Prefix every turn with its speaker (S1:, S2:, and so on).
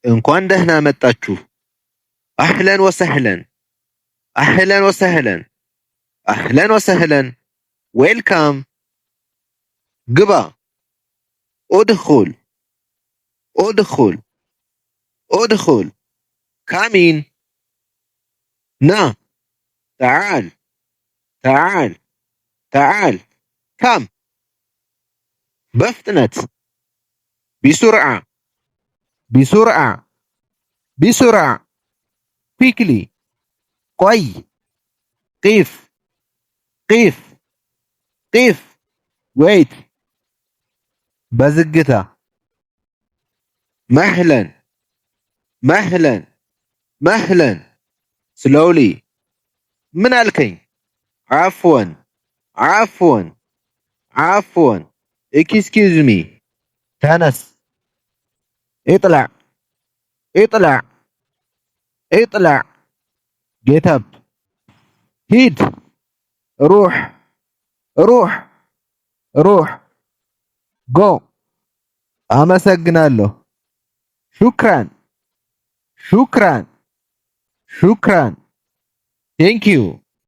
S1: እንኳን ደህና መጣችሁ። አህለን ወሰህለን አህለን ወሰህለን አህለን ወሰህለን ዌልካም። ግባ። ኡድኹል ኡድኹል ኡድኹል ካሚን ና ተዓል ተዓል ተዓል ካም በፍጥነት ቢሱርዓ ቢሱርዓ ቢሱርዓ ኩዊክሊ ቆይ ቂፍ ቂፍ ቂፍ ዌይት በዝግታ መህለን መህለን መህለን ስሎውሊ ምን አልከኝ? ዓፍወን ዓፍወን ዓፍወን ኤክስኪውዝ ሚ ተነስ اطلع اطلع اطلع get up ሂድ روح روح روح go አመሰግናለሁ ሹክራን ሹክራን ሹክራን ቴንክ ዩ